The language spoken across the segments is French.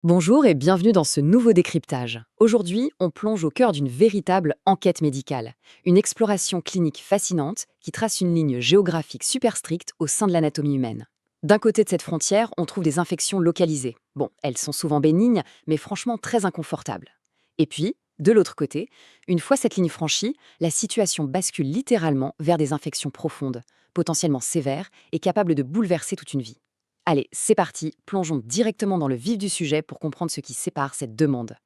Bonjour et bienvenue dans ce nouveau décryptage. Aujourd'hui, on plonge au cœur d'une véritable enquête médicale, une exploration clinique fascinante qui trace une ligne géographique super stricte au sein de l'anatomie humaine. D'un côté de cette frontière, on trouve des infections localisées. Bon, elles sont souvent bénignes, mais franchement très inconfortables. Et puis, de l'autre côté, une fois cette ligne franchie, la situation bascule littéralement vers des infections profondes, potentiellement sévères et capables de bouleverser toute une vie. Allez, c'est parti, plongeons directement dans le vif du sujet pour comprendre ce qui sépare cette deux mondes.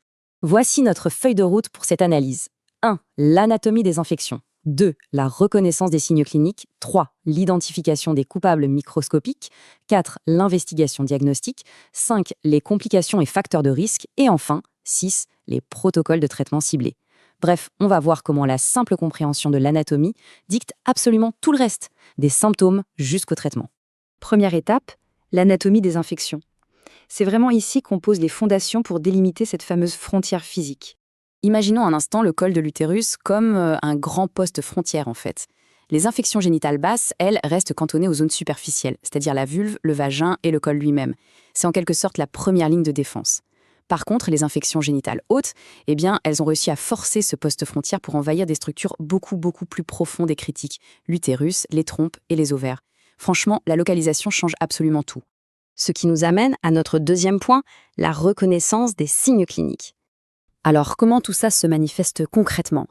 Voici notre feuille de route pour cette analyse. 1. L'anatomie des infections. 2. La reconnaissance des signes cliniques. 3. L'identification des coupables microscopiques. 4. L'investigation diagnostique. 5. Les complications et facteurs de risque. Et enfin, 6. Les protocoles de traitement ciblés. Bref, on va voir comment la simple compréhension de l'anatomie dicte absolument tout le reste, des symptômes jusqu'au traitement. Première étape, l'anatomie des infections. C'est vraiment ici qu'on pose les fondations pour délimiter cette fameuse frontière physique. Imaginons un instant le col de l'utérus comme un grand poste frontière en fait. Les infections génitales basses, elles, restent cantonnées aux zones superficielles, c'est-à-dire la vulve, le vagin et le col lui-même. C'est en quelque sorte la première ligne de défense. Par contre, les infections génitales hautes, eh bien, elles ont réussi à forcer ce poste frontière pour envahir des structures beaucoup plus profondes et critiques, l'utérus, les trompes et les ovaires. Franchement, la localisation change absolument tout. Ce qui nous amène à notre deuxième point, la reconnaissance des signes cliniques. Alors, comment tout ça se manifeste concrètement?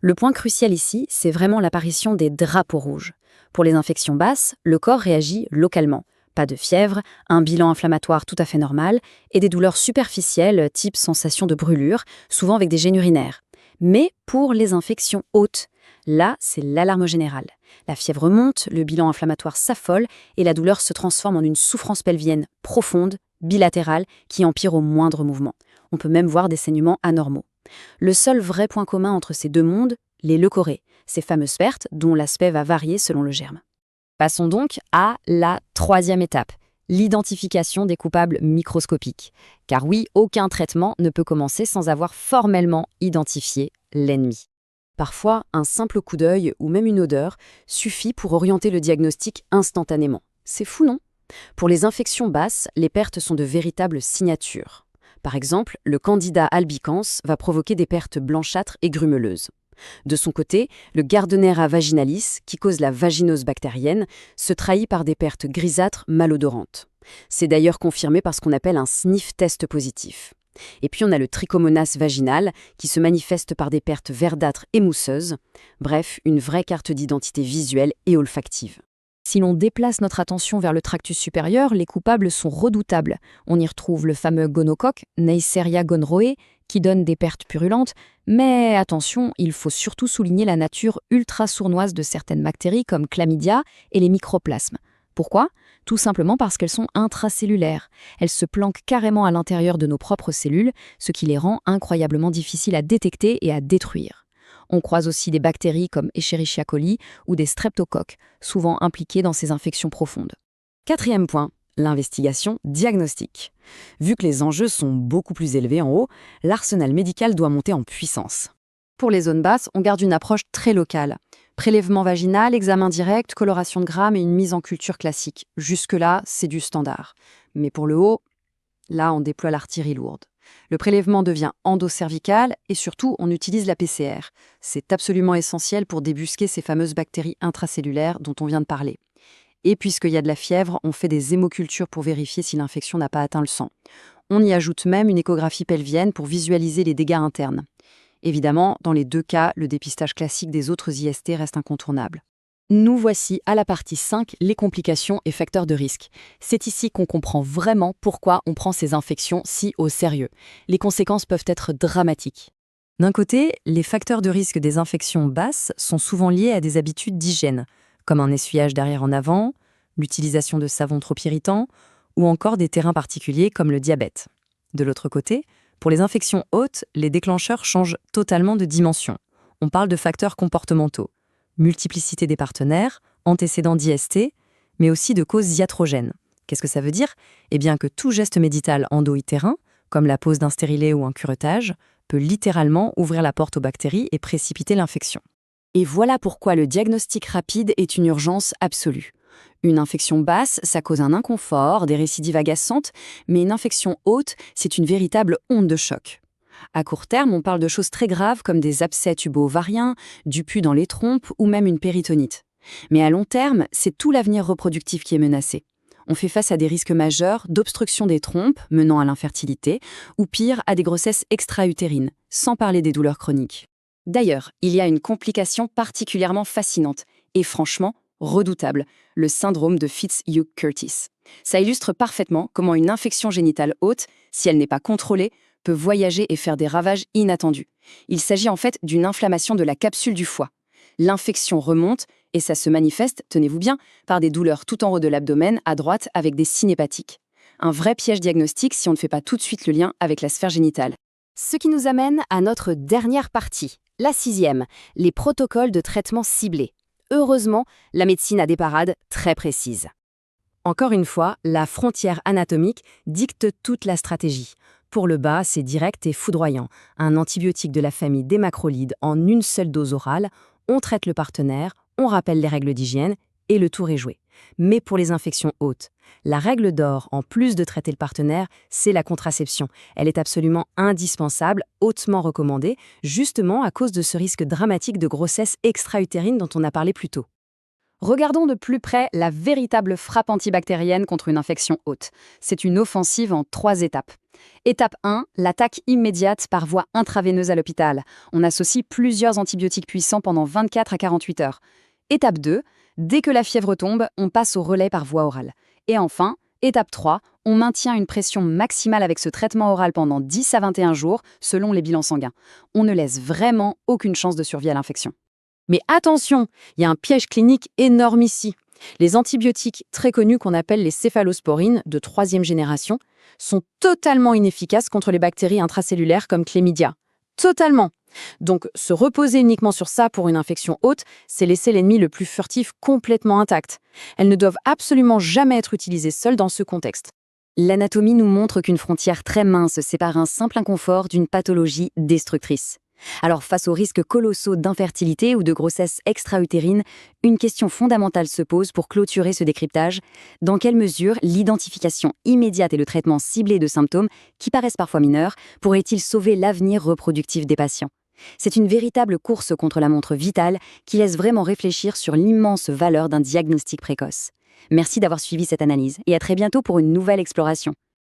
Le point crucial ici, c'est vraiment l'apparition des drapeaux rouges. Pour les infections basses, le corps réagit localement. Pas de fièvre, un bilan inflammatoire tout à fait normal et des douleurs superficielles, type sensation de brûlure, souvent avec des gènes urinaires. Mais pour les infections hautes, là, c'est l'alarme générale. La fièvre monte, le bilan inflammatoire s'affole et la douleur se transforme en une souffrance pelvienne profonde, bilatérale, qui empire au moindre mouvement. On peut même voir des saignements anormaux. Le seul vrai point commun entre ces deux mondes, les leucorrhées, ces fameuses pertes dont l'aspect va varier selon le germe. Passons donc à la troisième étape, l'identification des coupables microscopiques. Car oui, aucun traitement ne peut commencer sans avoir formellement identifié l'ennemi. Parfois, un simple coup d'œil ou même une odeur suffit pour orienter le diagnostic instantanément. C'est fou, non? Pour les infections basses, les pertes sont de véritables signatures. Par exemple, le Candida albicans va provoquer des pertes blanchâtres et grumeleuses. De son côté, le Gardnerella vaginalis, qui cause la vaginose bactérienne, se trahit par des pertes grisâtres malodorantes. C'est d'ailleurs confirmé par ce qu'on appelle un sniff test positif. Et puis on a le Trichomonas vaginal, qui se manifeste par des pertes verdâtres et mousseuses. Bref, une vraie carte d'identité visuelle et olfactive. Si l'on déplace notre attention vers le tractus supérieur, les coupables sont redoutables. On y retrouve le fameux gonocoque, Neisseria gonorrhoeae, qui donne des pertes purulentes. Mais attention, il faut surtout souligner la nature ultra sournoise de certaines bactéries comme chlamydia et les microplasmes. Pourquoi? Tout simplement parce qu'elles sont intracellulaires. Elles se planquent carrément à l'intérieur de nos propres cellules, ce qui les rend incroyablement difficiles à détecter et à détruire. On croise aussi des bactéries comme Escherichia coli ou des streptocoques, souvent impliquées dans ces infections profondes. Quatrième point, l'investigation diagnostique. Vu que les enjeux sont beaucoup plus élevés en haut, l'arsenal médical doit monter en puissance. Pour les zones basses, on garde une approche très locale. Prélèvement vaginal, examen direct, coloration de grammes et une mise en culture classique. Jusque-là, c'est du standard. Mais pour le haut, là, on déploie l'artillerie lourde. Le prélèvement devient endocervical et surtout, on utilise la PCR. C'est absolument essentiel pour débusquer ces fameuses bactéries intracellulaires dont on vient de parler. Et puisqu'il y a de la fièvre, on fait des hémocultures pour vérifier si l'infection n'a pas atteint le sang. On y ajoute même une échographie pelvienne pour visualiser les dégâts internes. Évidemment, dans les deux cas, le dépistage classique des autres IST reste incontournable. Nous voici à la partie 5, les complications et facteurs de risque. C'est ici qu'on comprend vraiment pourquoi on prend ces infections si au sérieux. Les conséquences peuvent être dramatiques. D'un côté, les facteurs de risque des infections basses sont souvent liés à des habitudes d'hygiène, comme un essuyage d'arrière en avant, l'utilisation de savons trop irritants, ou encore des terrains particuliers comme le diabète. De l'autre côté, pour les infections hautes, les déclencheurs changent totalement de dimension. On parle de facteurs comportementaux. Multiplicité des partenaires, antécédents d'IST, mais aussi de causes iatrogènes. Qu'est-ce que ça veut dire? Eh bien que tout geste médical endo-utérin, comme la pose d'un stérilet ou un curettage, peut littéralement ouvrir la porte aux bactéries et précipiter l'infection. Et voilà pourquoi le diagnostic rapide est une urgence absolue. Une infection basse, ça cause un inconfort, des récidives agaçantes, mais une infection haute, c'est une véritable onde de choc. À court terme, on parle de choses très graves comme des abcès tubo-ovariens, du pus dans les trompes ou même une péritonite. Mais à long terme, c'est tout l'avenir reproductif qui est menacé. On fait face à des risques majeurs d'obstruction des trompes menant à l'infertilité, ou pire, à des grossesses extra-utérines, sans parler des douleurs chroniques. D'ailleurs, il y a une complication particulièrement fascinante, et franchement redoutable, le syndrome de Fitzhugh-Curtis. Ça illustre parfaitement comment une infection génitale haute, si elle n'est pas contrôlée, peut voyager et faire des ravages inattendus. Il s'agit en fait d'une inflammation de la capsule du foie. L'infection remonte et ça se manifeste, tenez-vous bien, par des douleurs tout en haut de l'abdomen, à droite, avec des signes hépatiques. Un vrai piège diagnostique si on ne fait pas tout de suite le lien avec la sphère génitale. Ce qui nous amène à notre dernière partie, la 6e, les protocoles de traitement ciblés. Heureusement, la médecine a des parades très précises. Encore une fois, la frontière anatomique dicte toute la stratégie. Pour le bas, c'est direct et foudroyant. Un antibiotique de la famille des macrolides en une seule dose orale, on traite le partenaire, on rappelle les règles d'hygiène et le tour est joué. Mais pour les infections hautes, la règle d'or, en plus de traiter le partenaire, c'est la contraception. Elle est absolument indispensable, hautement recommandée, justement à cause de ce risque dramatique de grossesse extra-utérine dont on a parlé plus tôt. Regardons de plus près la véritable frappe antibactérienne contre une infection haute. C'est une offensive en 3 étapes. Étape 1, l'attaque immédiate par voie intraveineuse à l'hôpital. On associe plusieurs antibiotiques puissants pendant 24 à 48 heures. Étape 2, dès que la fièvre tombe, on passe au relais par voie orale. Et enfin, étape 3, on maintient une pression maximale avec ce traitement oral pendant 10 à 21 jours, selon les bilans sanguins. On ne laisse vraiment aucune chance de survie à l'infection. Mais attention, il y a un piège clinique énorme ici. Les antibiotiques très connus qu'on appelle les céphalosporines de 3e génération sont totalement inefficaces contre les bactéries intracellulaires comme Chlamydia. Totalement. Donc, se reposer uniquement sur ça pour une infection haute, c'est laisser l'ennemi le plus furtif complètement intact. Elles ne doivent absolument jamais être utilisées seules dans ce contexte. L'anatomie nous montre qu'une frontière très mince sépare un simple inconfort d'une pathologie destructrice. Alors, face aux risques colossaux d'infertilité ou de grossesse extra-utérine, une question fondamentale se pose pour clôturer ce décryptage. Dans quelle mesure l'identification immédiate et le traitement ciblé de symptômes, qui paraissent parfois mineurs, pourraient-ils sauver l'avenir reproductif des patients ? C'est une véritable course contre la montre vitale qui laisse vraiment réfléchir sur l'immense valeur d'un diagnostic précoce. Merci d'avoir suivi cette analyse et à très bientôt pour une nouvelle exploration.